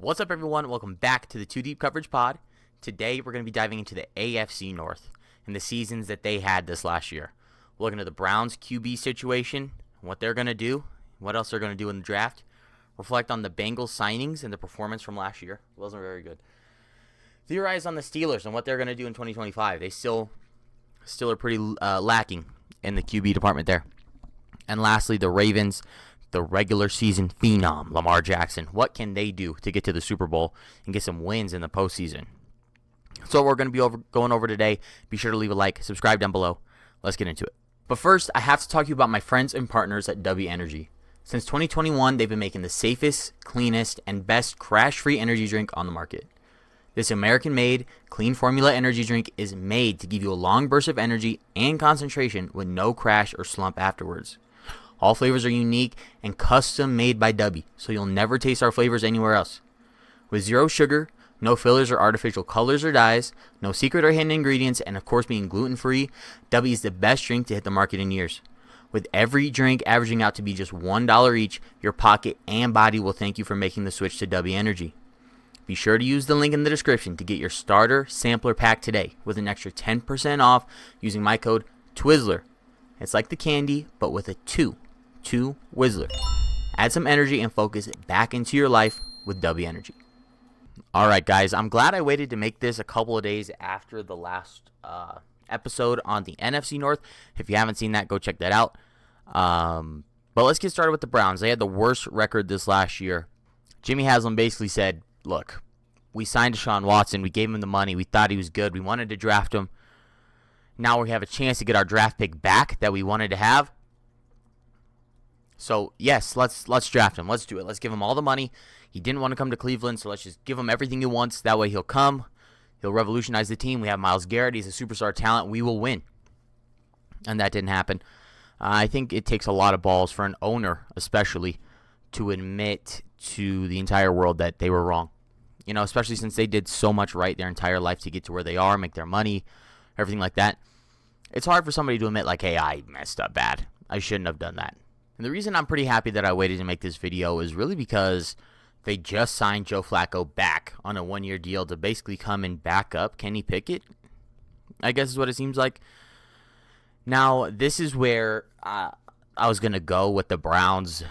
What's up, everyone? Welcome back to the Too Deep Coverage Pod. Today, we're going to be diving into the AFC North and the seasons that they had this last year. We're looking at the Browns QB situation, what they're going to do, what else they're going to do in the draft. Reflect on the Bengals signings and the performance from last year. It wasn't very good. Theorize on the Steelers and what they're going to do in 2025. They still are pretty lacking in the QB department there. And lastly, the Ravens, the regular season phenom, Lamar Jackson. What can they do to get to the Super Bowl and get some wins in the postseason? So we're going to be going over today. Be sure to leave a like, subscribe down below. Let's get into it. But first, I have to talk to you about my friends and partners at W Energy. Since 2021, they've been making the safest, cleanest, and best crash-free energy drink on the market. This American-made, clean formula energy drink is made to give you a long burst of energy and concentration with no crash or slump afterwards. All flavors are unique and custom made by W, so you'll never taste our flavors anywhere else. With zero sugar, no fillers or artificial colors or dyes, no secret or hidden ingredients, and of course being gluten-free, W is the best drink to hit the market in years. With every drink averaging out to be just $1 each, your pocket and body will thank you for making the switch to W Energy. Be sure to use the link in the description to get your starter sampler pack today with an extra 10% off using my code TWIZZLER. It's like the candy, but with a 2 Whizzler. Add some energy and focus back into your life with W Energy. Alright guys, I'm glad I waited to make this a couple of days after the last episode on the NFC North. If you haven't seen that, go check that out. But let's get started with the Browns. They had the worst record this last year. Jimmy Haslam basically said, look, we signed Deshaun Watson. We gave him the money. We thought he was good. We wanted to draft him. Now we have a chance to get our draft pick back that we wanted to have. So, yes, let's draft him. Let's do it. Let's give him all the money. He didn't want to come to Cleveland, so let's just give him everything he wants. That way he'll come. He'll revolutionize the team. We have Myles Garrett. He's a superstar talent. We will win. And that didn't happen. I think it takes a lot of balls for an owner, especially, to admit to the entire world that they were wrong. You know, especially since they did so much right their entire life to get to where they are, make their money, everything like that. It's hard for somebody to admit, like, hey, I messed up bad. I shouldn't have done that. And the reason I'm pretty happy that I waited to make this video is really because they just signed Joe Flacco back on a one-year deal to basically come and back up Kenny Pickett, I guess is what it seems like. Now, this is where I was going to go with the Browns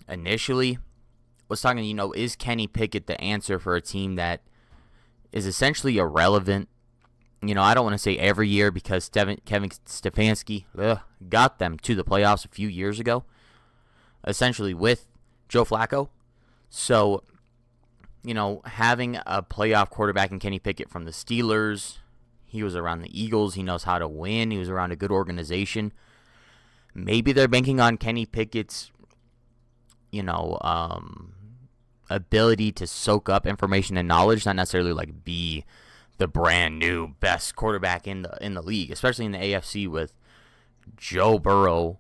initially. Was talking, is Kenny Pickett the answer for a team that is essentially irrelevant? I don't want to say every year because Kevin Stefanski got them to the playoffs a few years ago, essentially with Joe Flacco. So, having a playoff quarterback in Kenny Pickett from the Steelers, he was around the Eagles. He knows how to win. He was around a good organization. Maybe they're banking on Kenny Pickett's, ability to soak up information and knowledge, not necessarily like be the brand new best quarterback in the league, especially in the AFC with Joe Burrow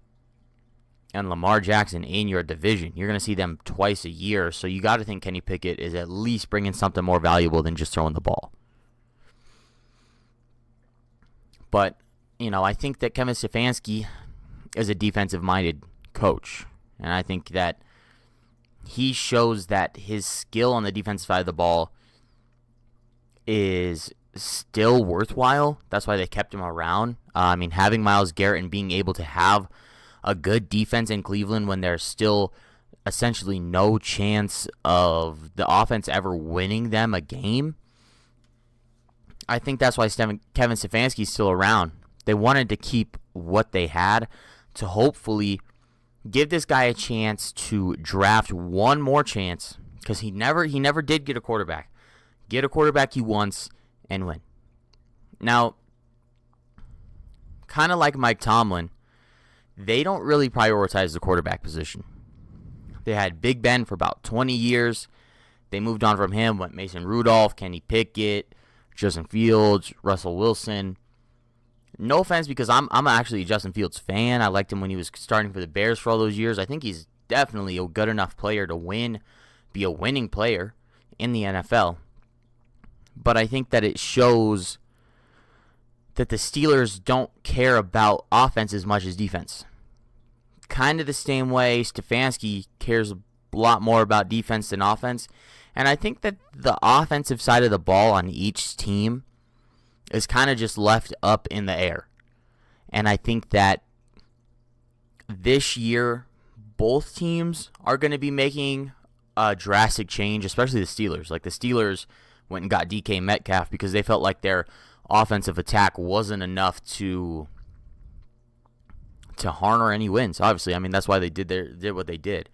and Lamar Jackson in your division. You're going to see them twice a year, so you got to think Kenny Pickett is at least bringing something more valuable than just throwing the ball. But, I think that Kevin Stefanski is a defensive-minded coach, and I think that he shows that his skill on the defensive side of the ball is still worthwhile. That's why they kept him around. Having Myles Garrett and being able to have a good defense in Cleveland when there's still essentially no chance of the offense ever winning them a game, I think that's why Kevin Stefanski's still around. They wanted to keep what they had to hopefully give this guy a chance to draft one more chance, because he never did get a quarterback. Get a quarterback he wants and win. Now, kind of like Mike Tomlin, they don't really prioritize the quarterback position. They had Big Ben for about 20 years. They moved on from him, went Mason Rudolph, Kenny Pickett, Justin Fields, Russell Wilson. No offense, because I'm actually a Justin Fields fan. I liked him when he was starting for the Bears for all those years. I think he's definitely a good enough player to be a winning player in the NFL. But I think that it shows that the Steelers don't care about offense as much as defense. Kind of the same way Stefanski cares a lot more about defense than offense. And I think that the offensive side of the ball on each team is kind of just left up in the air. And I think that this year, both teams are going to be making a drastic change, especially the Steelers. Like, the Steelers went and got DK Metcalf because they felt like their offensive attack wasn't enough to garner any wins. Obviously, I mean, that's why they did what they did.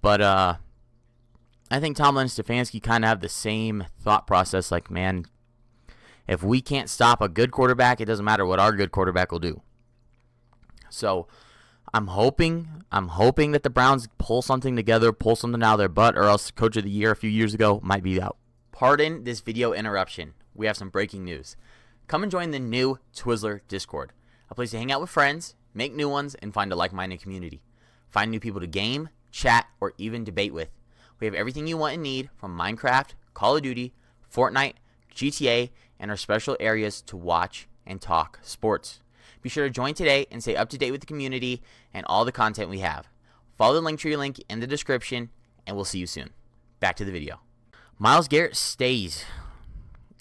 But I think Tomlin and Stefanski kind of have the same thought process. Like, man, if we can't stop a good quarterback, it doesn't matter what our good quarterback will do. So I'm hoping that the Browns pull something together, pull something out of their butt, or else Coach of the Year a few years ago might be out. Pardon this video interruption. We have some breaking news. Come and join the new Twizzler Discord, a place to hang out with friends, make new ones, and find a like-minded community. Find new people to game, chat, or even debate with. We have everything you want and need from Minecraft, Call of Duty, Fortnite, GTA, and our special areas to watch and talk sports. Be sure to join today and stay up to date with the community and all the content we have. Follow the Linktree link in the description, and we'll see you soon. Back to the video. Myles Garrett stays.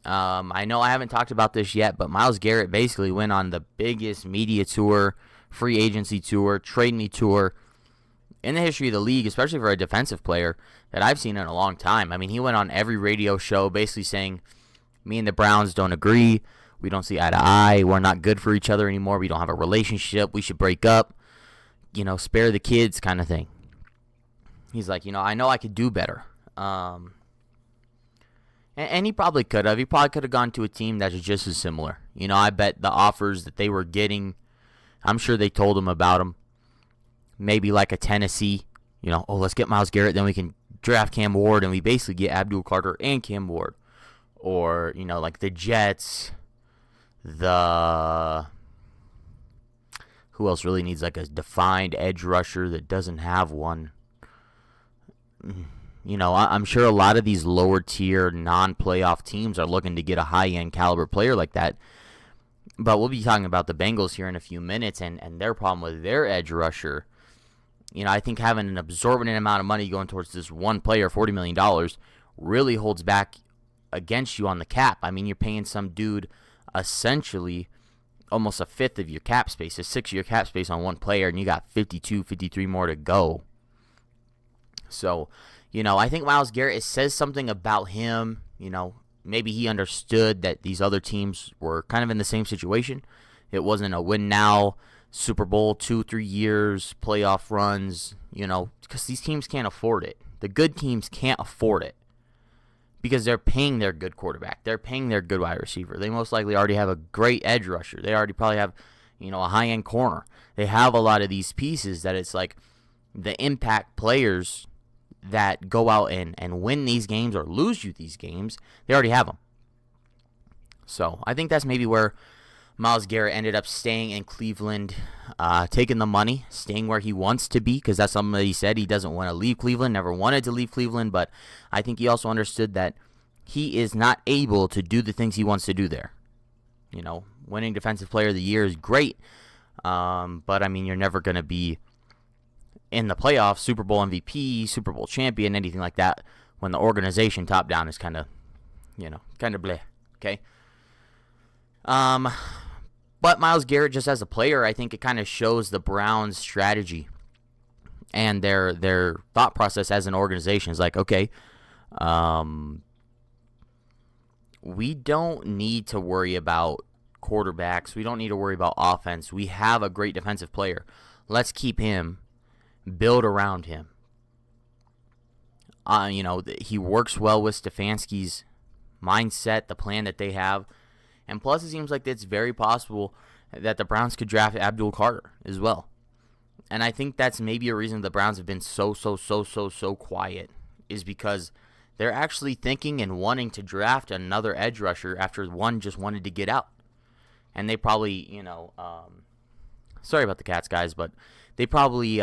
I know I haven't talked about this yet, but Myles Garrett basically went on the biggest media tour, free agency tour, trade me tour in the history of the league, especially for a defensive player that I've seen in a long time. I mean, he went on every radio show basically saying, me and the Browns don't agree. We don't see eye to eye. We're not good for each other anymore. We don't have a relationship. We should break up. Spare the kids kind of thing. He's like, I know I could do better. And he probably could have. He probably could have gone to a team that's just as similar. I bet the offers that they were getting, I'm sure they told him about them. Maybe like a Tennessee, let's get Myles Garrett, then we can draft Cam Ward, and we basically get Abdul Carter and Cam Ward. Or, like the Jets, who else really needs like a defined edge rusher that doesn't have one? I'm sure a lot of these lower tier non-playoff teams are looking to get a high-end caliber player like that. But we'll be talking about the Bengals here in a few minutes and their problem with their edge rusher. I think having an absorbent amount of money going towards this one player, $40 million, really holds back against you on the cap. I mean, you're paying some dude essentially almost a fifth of your cap space, a sixth of your cap space on one player, and you got 52, 53 more to go. So, I think Myles Garrett, it says something about him. Maybe he understood that these other teams were kind of in the same situation. It wasn't a win now, Super Bowl 2-3 years, playoff runs, because these teams can't afford it. The good teams can't afford it because they're paying their good quarterback. They're paying their good wide receiver. They most likely already have a great edge rusher. They already probably have, a high-end corner. They have a lot of these pieces that it's like the impact players that go out and win these games or lose you these games, they already have them. So I think that's maybe where Myles Garrett ended up staying in Cleveland, taking the money, staying where he wants to be, because that's something that he said. He doesn't want to leave Cleveland, never wanted to leave Cleveland, but I think he also understood that he is not able to do the things he wants to do there. Winning Defensive Player of the Year is great, but I mean, you're never going to be in the playoffs, Super Bowl MVP, Super Bowl champion, anything like that, when the organization top down is kind of bleh, okay? But Myles Garrett, just as a player, I think it kind of shows the Browns' strategy and their thought process as an organization. Is like, okay, we don't need to worry about quarterbacks. We don't need to worry about offense. We have a great defensive player. Let's keep him, build around him. He works well with Stefanski's mindset, the plan that they have. And plus, it seems like it's very possible that the Browns could draft Abdul Carter as well. And I think that's maybe a reason the Browns have been so quiet, is because they're actually thinking and wanting to draft another edge rusher after one just wanted to get out. And they probably, sorry about the cats, guys, but they probably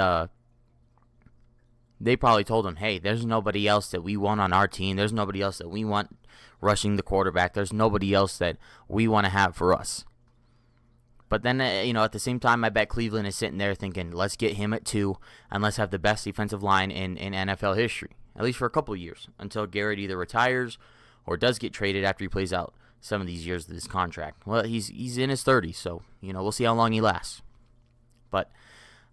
told him, hey, there's nobody else that we want on our team. There's nobody else that we want rushing the quarterback. There's nobody else that we want to have for us. But then, at the same time, I bet Cleveland is sitting there thinking, let's get him at 2 and let's have the best defensive line in NFL history. at least for a couple of years, until Garrett either retires or does get traded after he plays out some of these years of his contract. Well, he's in his 30s, so we'll see how long he lasts. But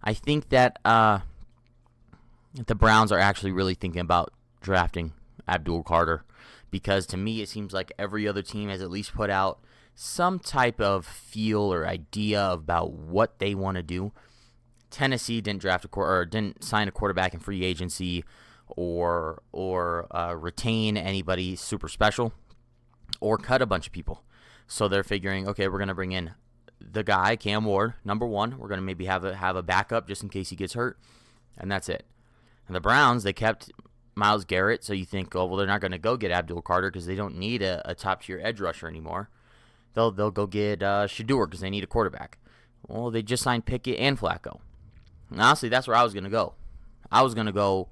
I think that the Browns are actually really thinking about drafting Abdul Carter, because to me it seems like every other team has at least put out some type of feel or idea about what they want to do. Tennessee didn't didn't sign a quarterback in free agency or retain anybody super special or cut a bunch of people. So they're figuring, okay, we're going to bring in the guy, Cam Ward, number one. We're going to maybe have a backup just in case he gets hurt, and that's it. And the Browns, they kept Myles Garrett, so you think, oh, well, they're not going to go get Abdul Carter because they don't need a top-tier edge rusher anymore. They'll go get Shedeur because they need a quarterback. Well, they just signed Pickett and Flacco. And honestly, that's where I was going to go. I was going to go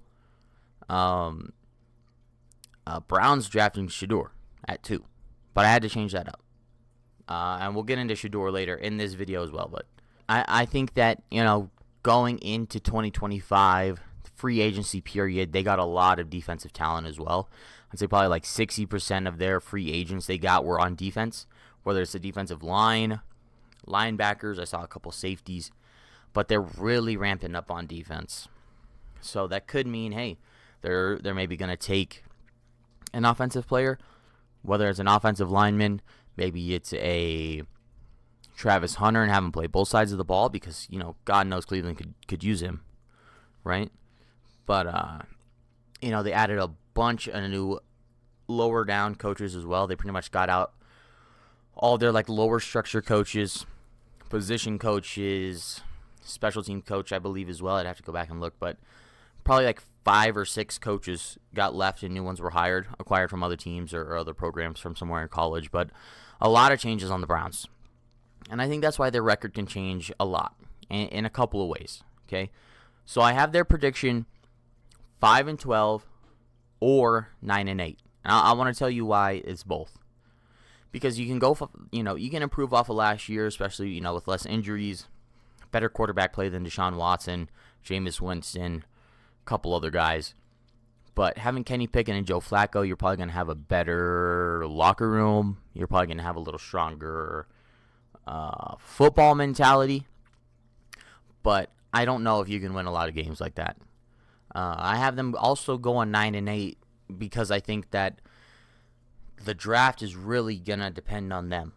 Browns drafting Shedeur at 2. But I had to change that up. And we'll get into Shedeur later in this video as well. But I think that, going into 2025, free agency period, they got a lot of defensive talent as well. I'd say probably like 60% of their free agents they got were on defense, whether it's the defensive line, linebackers, I saw a couple safeties, but they're really ramping up on defense. So that could mean, hey, they're maybe going to take an offensive player, whether it's an offensive lineman, maybe it's a Travis Hunter, and have him play both sides of the ball because, God knows Cleveland could use him, right? But, they added a bunch of new lower down coaches as well. They pretty much got out all their lower structure coaches, position coaches, special team coach, I believe as well. I'd have to go back and look, but probably 5 or 6 coaches got left and new ones were acquired from other teams or other programs from somewhere in college. But a lot of changes on the Browns. And I think that's why their record can change a lot in a couple of ways. Okay, so I have their prediction 5-12 or 9-8. And I want to tell you why it's both. Because you can go, you can improve off of last year, especially, with less injuries, better quarterback play than Deshaun Watson, Jameis Winston, a couple other guys. But having Kenny Pickett and Joe Flacco, you're probably going to have a better locker room. You're probably going to have a little stronger football mentality. But I don't know if you can win a lot of games like that. I have them also going 9-8 because I think that the draft is really going to depend on them.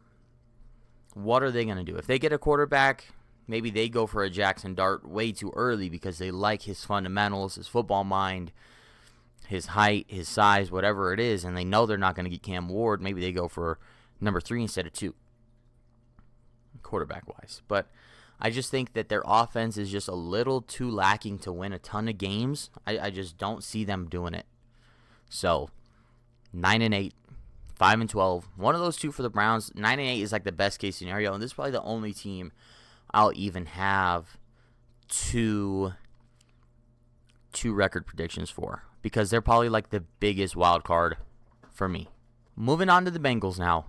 What are they going to do? If they get a quarterback, maybe they go for a Jackson Dart way too early because they like his fundamentals, his football mind, his height, his size, whatever it is, and they know they're not going to get Cam Ward. Maybe they go for number 3 instead of 2, quarterback-wise. But I just think that their offense is just a little too lacking to win a ton of games. I just don't see them doing it. So, 9-8, 5-12, one of those two for the Browns. 9-8 is the best case scenario, and this is probably the only team I'll even have two record predictions for, because they're probably the biggest wild card for me. Moving on to the Bengals now.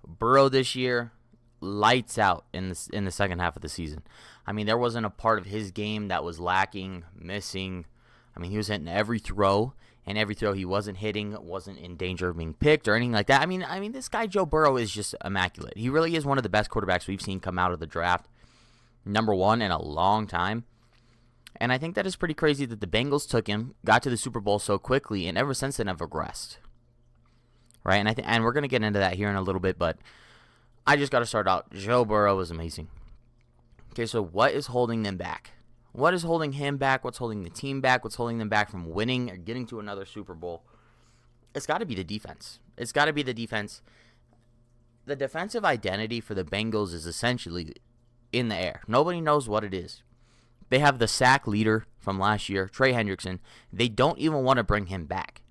Burrow this year, lights out in the second half of the season. I mean, there wasn't a part of his game that was lacking, missing. I mean, he was hitting every throw, and every throw he wasn't hitting wasn't in danger of being picked or anything like that. I mean, this guy Joe Burrow is just immaculate. He really is one of the best quarterbacks we've seen come out of the draft. Number 1 in a long time. And I think that is pretty crazy that the Bengals took him, got to the Super Bowl so quickly, and ever since then have regressed. Right? And we're going to get into that here in a little bit, but I just got to start out. Joe Burrow is amazing. Okay, so what is holding them back? What is holding him back? What's holding the team back? What's holding them back from winning or getting to another Super Bowl? It's got to be the defense. It's got to be the defense. The defensive identity for the Bengals is essentially in the air. Nobody knows what it is. They have the sack leader from last year, Trey Hendrickson. They don't even want to bring him back.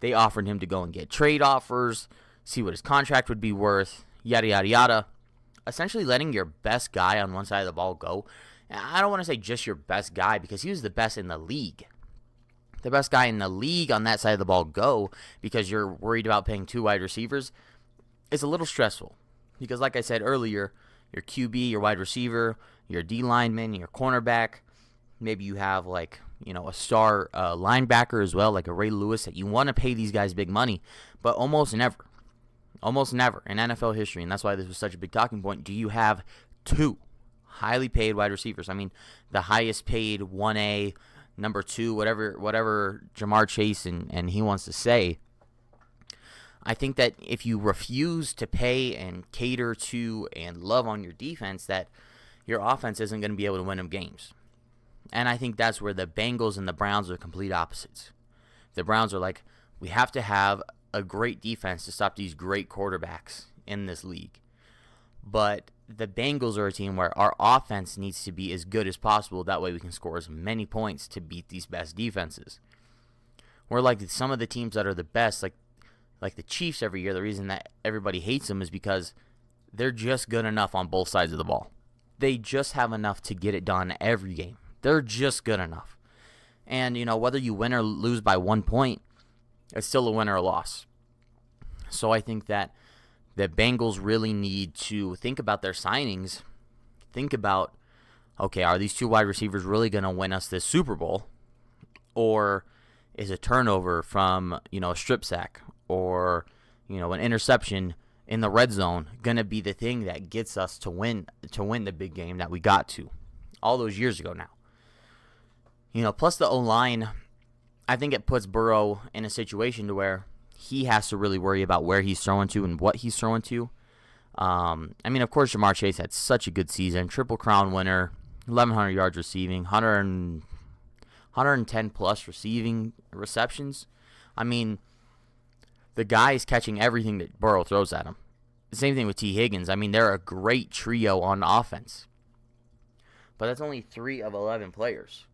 They offered him to go and get trade offers, see what his contract would be worth, yada, yada, yada. Essentially letting your best guy on one side of the ball go. I don't want to say just your best guy because he was the best in the league. The best guy in the league on that side of the ball go because you're worried about paying 2 wide receivers is a little stressful. Because like I said earlier, your QB, your wide receiver, your D lineman, your cornerback, maybe you have a star linebacker as well, like a Ray Lewis, that you want to pay these guys big money, but almost never in NFL history, and that's why this was such a big talking point. Do you have two highly paid wide receivers? I mean, the highest paid 1A, number 2, whatever Jamar Chase and he wants to say. I think that if you refuse to pay and cater to and love on your defense, that your offense isn't going to be able to win them games. And I think that's where the Bengals and the Browns are complete opposites. The Browns are like, we have to have a great defense to stop these great quarterbacks in this league. But the Bengals are a team where our offense needs to be as good as possible. That way we can score as many points to beat these best defenses. We're like some of the teams that are the best, like the Chiefs every year. The reason that everybody hates them is because they're just good enough on both sides of the ball. They just have enough to get it done every game. They're just good enough. And, whether you win or lose by 1 point, it's still a win or a loss. So I think that the Bengals really need to think about their signings. Think about, okay, are these 2 wide receivers really going to win us this Super Bowl? Or is a turnover from, a strip sack or, an interception in the red zone going to be the thing that gets us to win the big game that we got to all those years ago now? Plus the O-line, I think it puts Burrow in a situation to where he has to really worry about where he's throwing to and what he's throwing to. Of course, Jamar Chase had such a good season. Triple Crown winner, 1,100 yards receiving, 110-plus receptions. The guy is catching everything that Burrow throws at him. The same thing with T. Higgins. They're a great trio on offense. But that's only 3 of 11 players.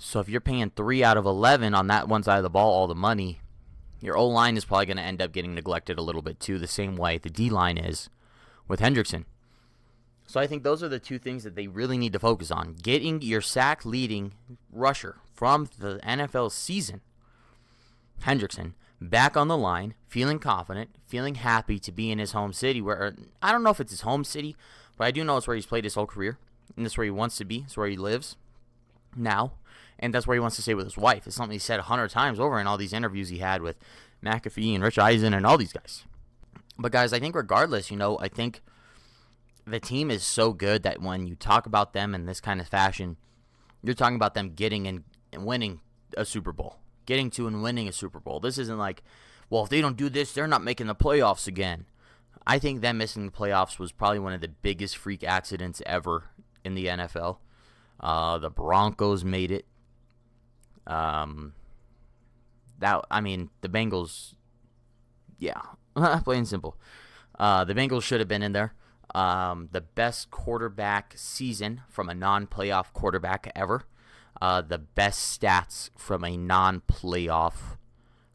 So if you're paying 3 out of 11 on that one side of the ball all the money, your O-line is probably going to end up getting neglected a little bit too, the same way the D-line is with Hendrickson. So I think those are the 2 things that they really need to focus on. Getting your sack-leading rusher from the NFL season, Hendrickson, back on the line, feeling confident, feeling happy to be in his home city, where I don't know if it's his home city, but I do know it's where he's played his whole career, and that's where he wants to be. It's where he lives now, and that's where he wants to stay with his wife. It's something he said 100 times over in all these interviews he had with McAfee and Rich Eisen and all these guys. But guys, I think regardless, I think the team is so good that when you talk about them in this kind of fashion, you're talking about them getting and winning a Super Bowl. Getting to and winning a Super Bowl. This isn't like, well, if they don't do this, they're not making the playoffs again. I think them missing the playoffs was probably one of the biggest freak accidents ever in the NFL. The Broncos made it. The Bengals, yeah, plain and simple. The Bengals should have been in there. The best quarterback season from a non-playoff quarterback ever. The best stats from a non-playoff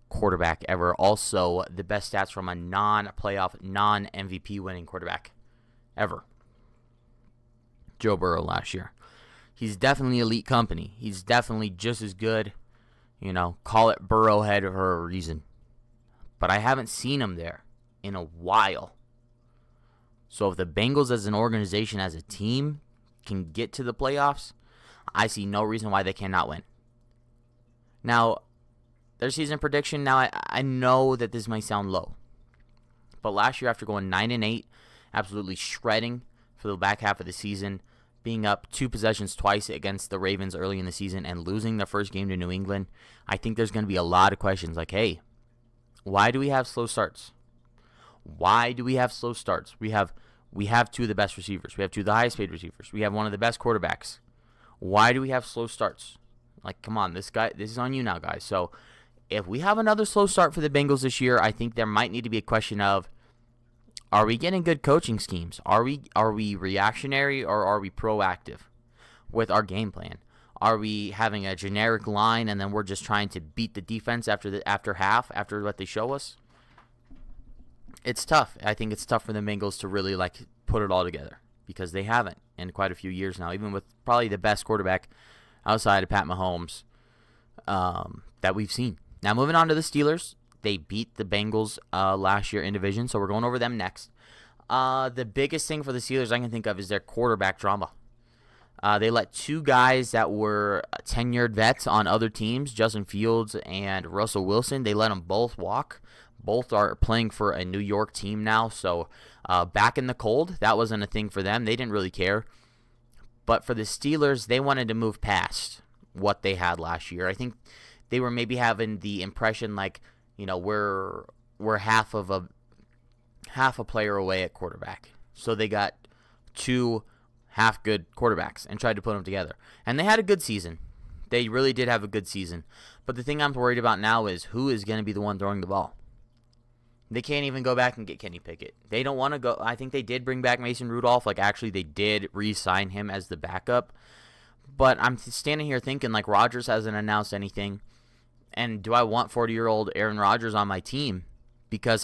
quarterback ever. Also, the best stats from a non-playoff, non-MVP winning quarterback ever. Joe Burrow last year. He's definitely elite company. He's definitely just as good. Call it Burrowhead for a reason. But I haven't seen him there in a while. So if the Bengals as an organization, as a team, can get to the playoffs, I see no reason why they cannot win. Now, their season prediction, now I know that this might sound low. But last year, after going 9-8, absolutely shredding for the back half of the season, being up 2 possessions twice against the Ravens early in the season and losing the first game to New England, I think there's going to be a lot of questions like, hey, why do we have slow starts? Why do we have slow starts? We have 2 of the best receivers. We have 2 of the highest paid receivers. We have one of the best quarterbacks. Why do we have slow starts? Like, come on, this is on you now, guys. So if we have another slow start for the Bengals this year, I think there might need to be a question of, are we getting good coaching schemes? Are we reactionary or are we proactive with our game plan? Are we having a generic line and then we're just trying to beat the defense after half, what they show us? It's tough. I think it's tough for the Bengals to really put it all together because they haven't in quite a few years now, even with probably the best quarterback outside of Pat Mahomes that we've seen. Now moving on to the Steelers. They beat the Bengals last year in division, so we're going over them next. The biggest thing for the Steelers I can think of is their quarterback drama. They let two guys that were tenured vets on other teams, Justin Fields and Russell Wilson, they let them both walk. Both are playing for a New York team now, so back in the cold, that wasn't a thing for them. They didn't really care. But for the Steelers, they wanted to move past what they had last year. I think they were maybe having the impression like, we're half a player away at quarterback. So they got two half-good quarterbacks and tried to put them together. And they had a good season. They really did have a good season. But the thing I'm worried about now is who is going to be the one throwing the ball. They can't even go back and get Kenny Pickett. They don't want to go. I think they did bring back Mason Rudolph. Actually, they did re-sign him as the backup. But I'm standing here thinking, Rodgers hasn't announced anything. And do I want 40-year-old Aaron Rodgers on my team? Because,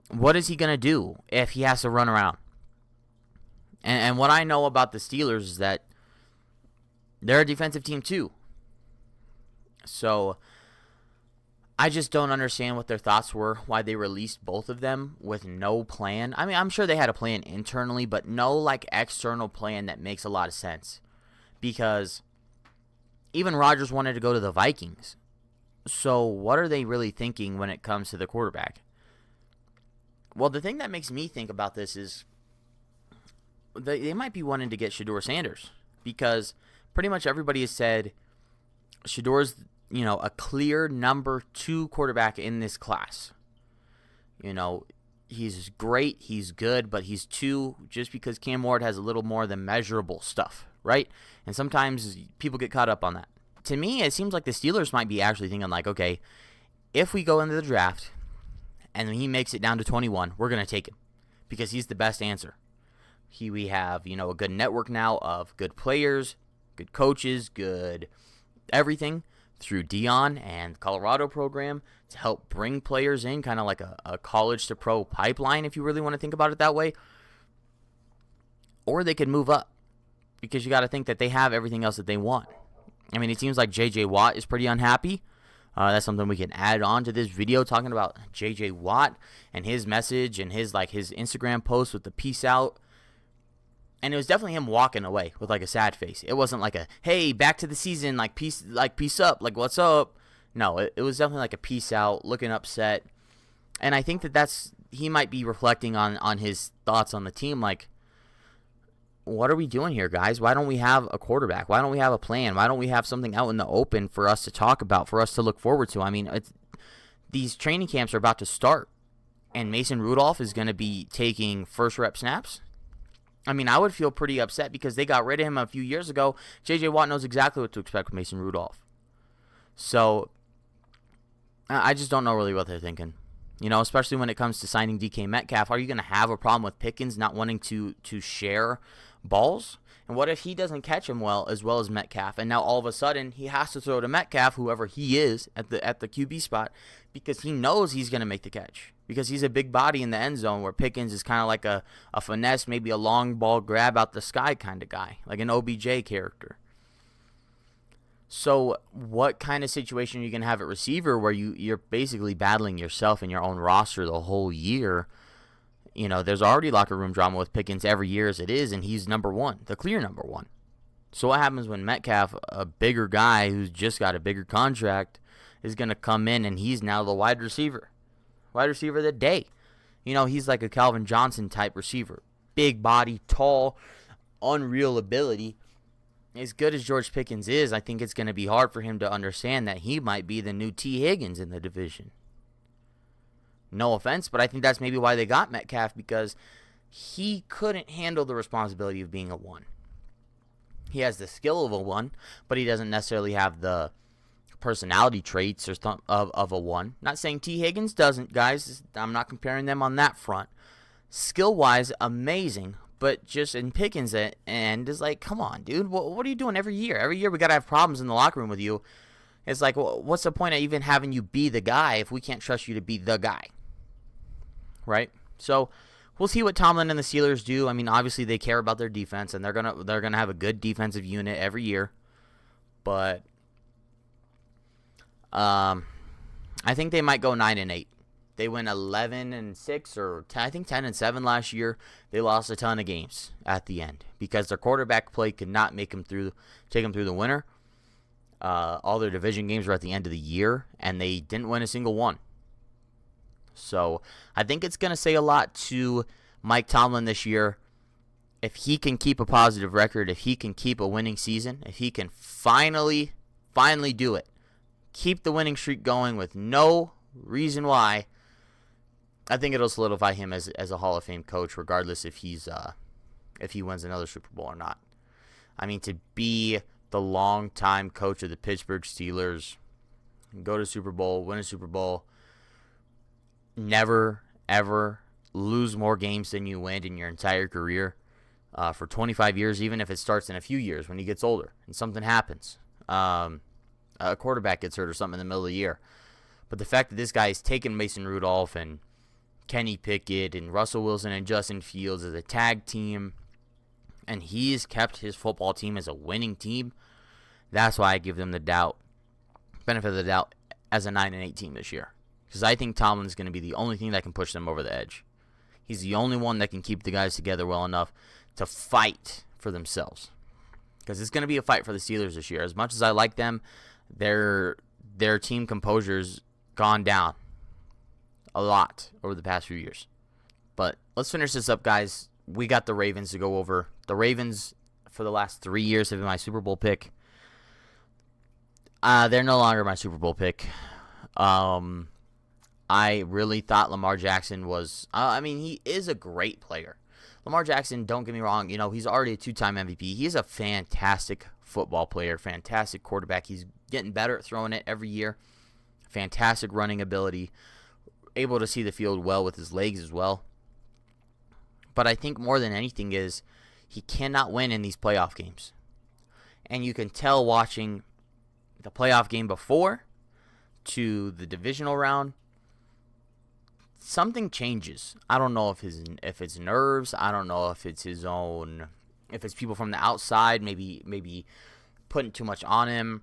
what is he going to do if he has to run around? And what I know about the Steelers is that they're a defensive team too. So I just don't understand what their thoughts were, why they released both of them with no plan. I'm sure they had a plan internally, but no external plan that makes a lot of sense. Because even Rodgers wanted to go to the Vikings. So what are they really thinking when it comes to the quarterback? Well, the thing that makes me think about this is they might be wanting to get Shedeur Sanders, because pretty much everybody has said Shedor's, a clear number 2 quarterback in this class. He's great, he's good, but he's 2 just because Cam Ward has a little more than measurable stuff, right? And sometimes people get caught up on that. To me, it seems like the Steelers might be actually thinking okay, if we go into the draft and he makes it down to 21, we're going to take him because he's the best answer. We have, a good network now of good players, good coaches, good everything through Dion and Colorado program to help bring players in, kind of like a college to pro pipeline, if you really want to think about it that way. Or they could move up, because you got to think that they have everything else that they want. It seems like J.J. Watt is pretty unhappy. That's something we can add on to this video, talking about J.J. Watt and his message and his Instagram post with the peace out. And it was definitely him walking away with a sad face. It wasn't a, hey, back to the season, peace up, what's up? No, it was definitely a peace out, looking upset. And I think he might be reflecting on his thoughts on the team, what are we doing here, guys? Why don't we have a quarterback? Why don't we have a plan? Why don't we have something out in the open for us to talk about, for us to look forward to? These training camps are about to start, and Mason Rudolph is going to be taking first rep snaps. I would feel pretty upset because they got rid of him a few years ago. J.J. Watt knows exactly what to expect with Mason Rudolph. So I just don't know really what they're thinking. Especially when it comes to signing DK Metcalf. Are you going to have a problem with Pickens not wanting to share balls? And what if he doesn't catch him as well as Metcalf? And now all of a sudden he has to throw to Metcalf, whoever he is at the QB spot, because he knows he's going to make the catch. Because he's a big body in the end zone, where Pickens is kind of like a finesse, maybe a long ball grab out the sky kind of guy, like an OBJ character. So what kind of situation are you going to have at receiver where you're basically battling yourself in your own roster the whole year? There's already locker room drama with Pickens every year as it is, and he's number 1, the clear number 1. So what happens when Metcalf, a bigger guy who's just got a bigger contract, is going to come in and he's now the wide receiver of the day? He's like a Calvin Johnson type receiver. Big body, tall, unreal ability. As good as George Pickens is, I think it's going to be hard for him to understand that he might be the new T. Higgins in the division. No offense, but I think that's maybe why they got Metcalf, because he couldn't handle the responsibility of being a 1. He has the skill of a 1, but he doesn't necessarily have the personality traits of a 1. Not saying T. Higgins doesn't, guys. I'm not comparing them on that front. Skill-wise, amazing, but just in Pickens' end is come on, dude. What are you doing every year? Every year we got to have problems in the locker room with you. It's what's the point of even having you be the guy if we can't trust you to be the guy? Right? So we'll see what Tomlin and the Steelers do. Obviously they care about their defense, and they're gonna have a good defensive unit every year. But I think they might go 9-8. They went 11-6 or I think 10-7 last year. They lost a ton of games at the end because their quarterback play could not take them through the winter. All their division games were at the end of the year, and they didn't win a single one. So I think it's going to say a lot to Mike Tomlin this year if he can keep a positive record, if he can keep a winning season, if he can finally do it, keep the winning streak going with no reason why. I think it'll solidify him as a Hall of Fame coach, regardless if he wins another Super Bowl or not. I mean, to be the longtime coach of the Pittsburgh Steelers, go to Super Bowl, win a Super Bowl, never ever lose more games than you win in your entire career for 25 years, even if it starts in a few years when he gets older and something happens. A quarterback gets hurt or something in the middle of the year. But the fact that this guy has taken Mason Rudolph and Kenny Pickett and Russell Wilson and Justin Fields as a tag team, and he's kept his football team as a winning team, that's why I give them the benefit of the doubt as a 9-8 team this year. Because I think Tomlin's going to be the only thing that can push them over the edge. He's the only one that can keep the guys together well enough to fight for themselves. Because it's going to be a fight for the Steelers this year. As much as I like them, their team composure's gone down a lot over the past few years. But let's finish this up, guys. We got the Ravens to go over. The Ravens, for the last 3 years, have been my Super Bowl pick. They're no longer my Super Bowl pick. I really thought Lamar Jackson was... he is a great player. Lamar Jackson, don't get me wrong, he's already a 2-time MVP. He's a fantastic football player, fantastic quarterback. He's getting better at throwing it every year. Fantastic running ability. Able to see the field well with his legs as well. But I think more than anything is he cannot win in these playoff games. And you can tell watching the playoff game before to the divisional round, something changes. I don't know if it's nerves. I don't know if it's if it's people from the outside, maybe putting too much on him.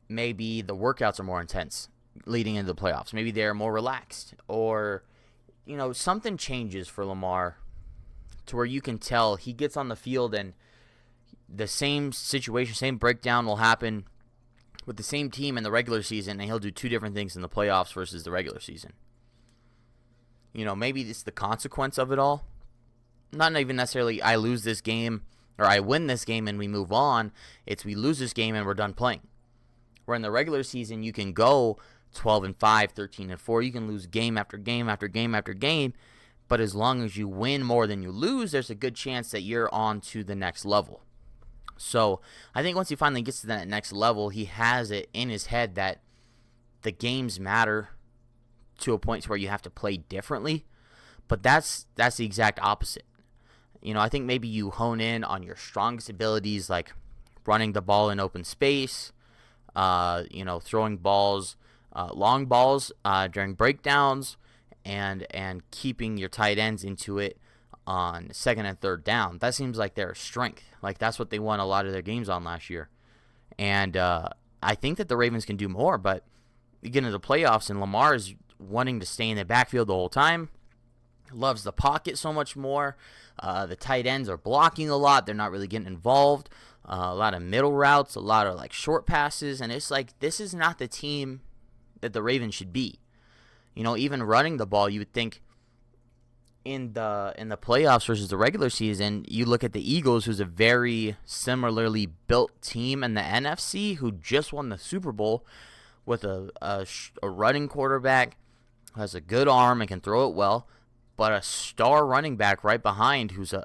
Maybe the workouts are more intense leading into the playoffs. Maybe they're more relaxed, or something changes for Lamar to where you can tell he gets on the field and the same situation, same breakdown will happen with the same team in the regular season, and he'll do two different things in the playoffs versus the regular season. Maybe it's the consequence of it all. Not even necessarily I lose this game or I win this game and we move on. It's we lose this game and we're done playing. Where in the regular season you can go 12-5, 13-4. You can lose game after game after game after game. But as long as you win more than you lose, there's a good chance that you're on to the next level. So I think once he finally gets to that next level, he has it in his head that the games matter to a point to where you have to play differently. But that's the exact opposite. I think maybe you hone in on your strongest abilities, like running the ball in open space, throwing balls, long balls during breakdowns, and keeping your tight ends into it on second and third down. That seems like their strength. Like that's what they won a lot of their games on last year. And I think that the Ravens can do more, but you get into the playoffs and Lamar is wanting to stay in the backfield the whole time. Loves the pocket so much more. The tight ends are blocking a lot. They're not really getting involved. A lot of middle routes, a lot of short passes, and it's like this is not the team that the Ravens should be. Even running the ball, you would think in the playoffs versus the regular season, you look at the Eagles, who's a very similarly built team in the NFC, who just won the Super Bowl with a running quarterback who has a good arm and can throw it well, but a star running back right behind who's a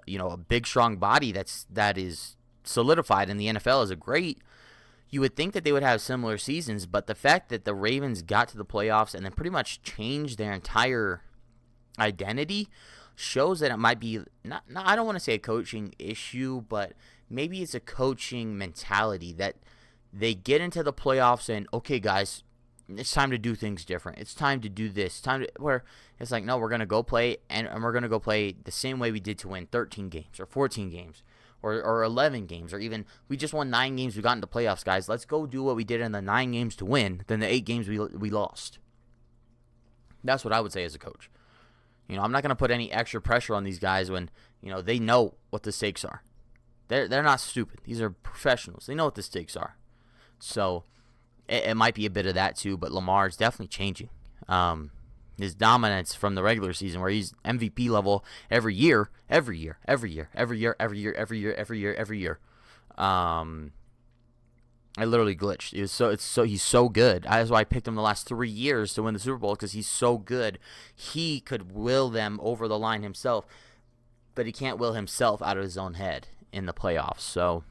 big strong body that is solidified in the NFL as a great. You would think that they would have similar seasons, but the fact that the Ravens got to the playoffs and then pretty much changed their entire identity shows that it might be not I don't want to say a coaching issue, but maybe it's a coaching mentality that they get into the playoffs and, okay, guys, it's time to do things different. It's time to do this. Where it's like, no, we're going to go play, and we're going to go play the same way we did to win 13 games or 14 games or 11 games, or even we just won 9 games. We got into playoffs, guys. Let's go do what we did in the 9 games to win than the 8 games we lost. That's what I would say as a coach. I'm not going to put any extra pressure on these guys when, they know what the stakes are. They're not stupid. These are professionals. They know what the stakes are. So it might be a bit of that too, but Lamar is definitely changing. His dominance from the regular season, where he's MVP level every year. I literally glitched. He's so good. That's why I picked him the last 3 years to win the Super Bowl, because he's so good. He could will them over the line himself, but he can't will himself out of his own head in the playoffs. So,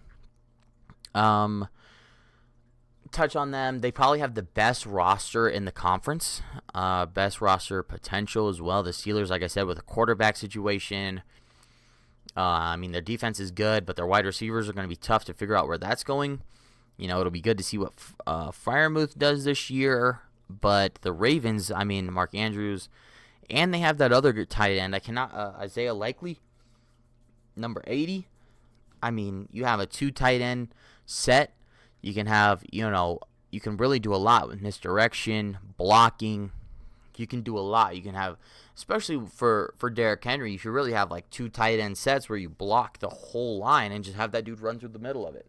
touch on them. They probably have the best roster in the conference, best roster potential as well. The Steelers, like I said, with a quarterback situation. Their defense is good, but their wide receivers are going to be tough to figure out where that's going. It'll be good to see what Freiermuth does this year. But the Ravens, Mark Andrews, and they have that other good tight end. Isaiah Likely, number 80. You have a 2 tight end set. You can have, you can really do a lot with misdirection, blocking. You can do a lot. You can have, especially for Derrick Henry, you should really have like 2 tight end sets where you block the whole line and just have that dude run through the middle of it.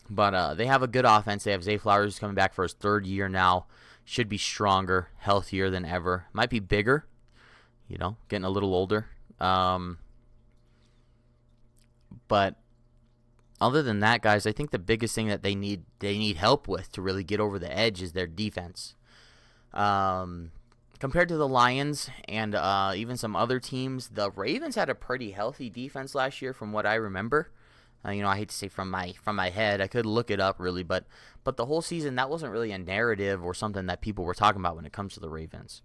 But they have a good offense. They have Zay Flowers coming back for his 3rd year now. Should be stronger, healthier than ever. Might be bigger, getting a little older. But other than that, guys, I think the biggest thing that they need help with to really get over the edge is their defense. Compared to the Lions and even some other teams, the Ravens had a pretty healthy defense last year from what I remember. I hate to say from my head. I could look it up really, but the whole season, that wasn't really a narrative or something that people were talking about when it comes to the Ravens.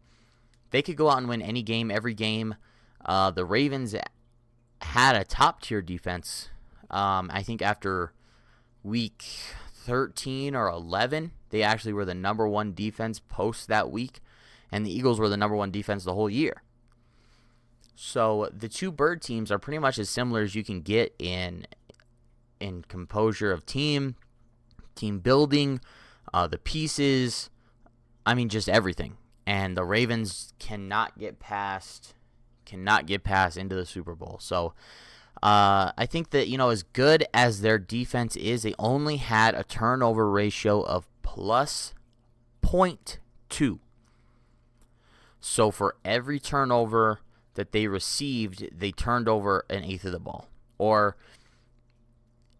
They could go out and win any game, every game. The Ravens had a top-tier defense. I think after week 13 or 11, they actually were the number 1 defense post that week, and the Eagles were the number 1 defense the whole year. So the 2 bird teams are pretty much as similar as you can get in composure of team building, the pieces, just everything. And the Ravens cannot get past into the Super Bowl. So I think that, as good as their defense is, they only had a turnover ratio of plus 0.2. So for every turnover that they received, they turned over an eighth of the ball. Or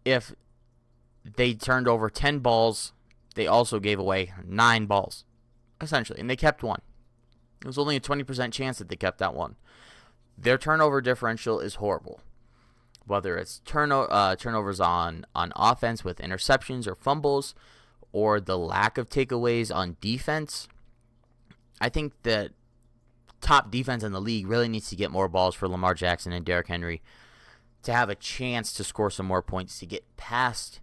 if they turned over 10 balls, they also gave away 9 balls, essentially, and they kept 1. It was only a 20% chance that they kept that 1. Their turnover differential is horrible. Whether it's turnovers on offense with interceptions or fumbles, or the lack of takeaways on defense, I think that top defense in the league really needs to get more balls for Lamar Jackson and Derrick Henry to have a chance to score some more points to get past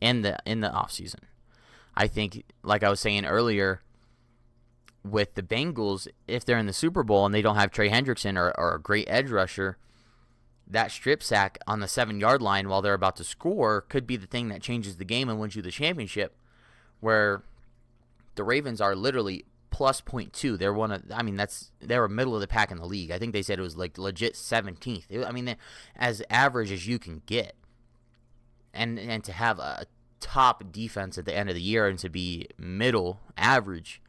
in the offseason. I think, like I was saying earlier, with the Bengals, if they're in the Super Bowl and they don't have Trey Hendrickson or a great edge rusher, that strip sack on the 7-yard line while they're about to score could be the thing that changes the game and wins you the championship, where the Ravens are literally plus 0.2. They're middle of the pack in the league. I think they said it was like legit 17th. They're as average as you can get. And to have a top defense at the end of the year and to be middle average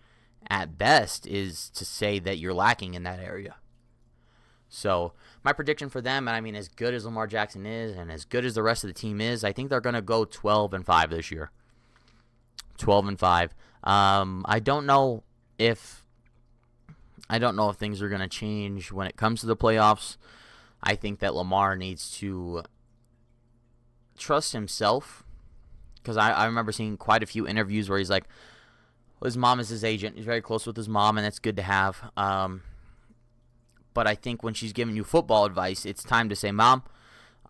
at best is to say that you're lacking in that area. So my prediction for them, as good as Lamar Jackson is and as good as the rest of the team is, I think they're going to go 12-5 this year. 12-5. I don't know if things are going to change when it comes to the playoffs. I think that Lamar needs to trust himself, because I remember seeing quite a few interviews where he's like, well, his mom is his agent. He's very close with his mom, and that's good to have. But I think when she's giving you football advice, it's time to say, Mom,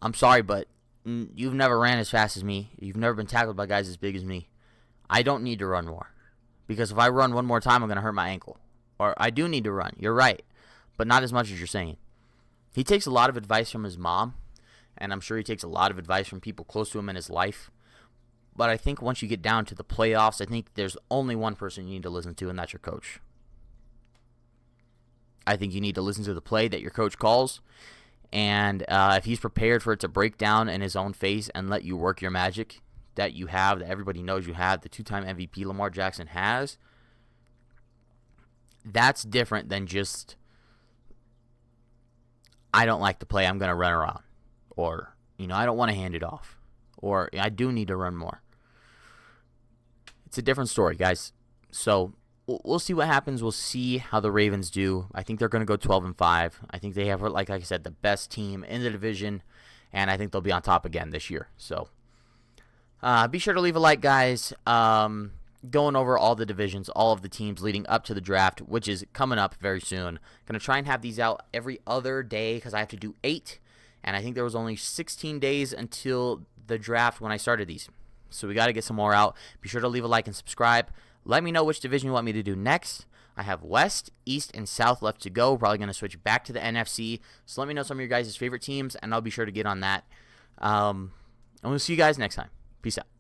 I'm sorry, but you've never ran as fast as me. You've never been tackled by guys as big as me. I don't need to run more. Because if I run one more time, I'm going to hurt my ankle. Or I do need to run. You're right. But not as much as you're saying. He takes a lot of advice from his mom. And I'm sure he takes a lot of advice from people close to him in his life. But I think once you get down to the playoffs, I think there's only one person you need to listen to, and that's your coach. I think you need to listen to the play that your coach calls. And if he's prepared for it to break down in his own face and let you work your magic that you have, that everybody knows you have, the 2-time MVP Lamar Jackson has, that's different than just, I don't like the play, I'm going to run around. Or, I don't want to hand it off. Or, I do need to run more. It's a different story, guys. So, we'll see what happens. We'll see how the Ravens do. I think they're going to go 12-5. I think they have, like I said, the best team in the division. And I think they'll be on top again this year. So, be sure to leave a like, guys. Going over all the divisions, all of the teams leading up to the draft, which is coming up very soon. Going to try and have these out every other day because I have to do 8. And I think there was only 16 days until the draft when I started these. So we got to get some more out. Be sure to leave a like and subscribe. Let me know which division you want me to do next. I have West, East, and South left to go. Probably going to switch back to the NFC. So let me know some of your guys' favorite teams, and I'll be sure to get on that. And we'll see you guys next time. Peace out.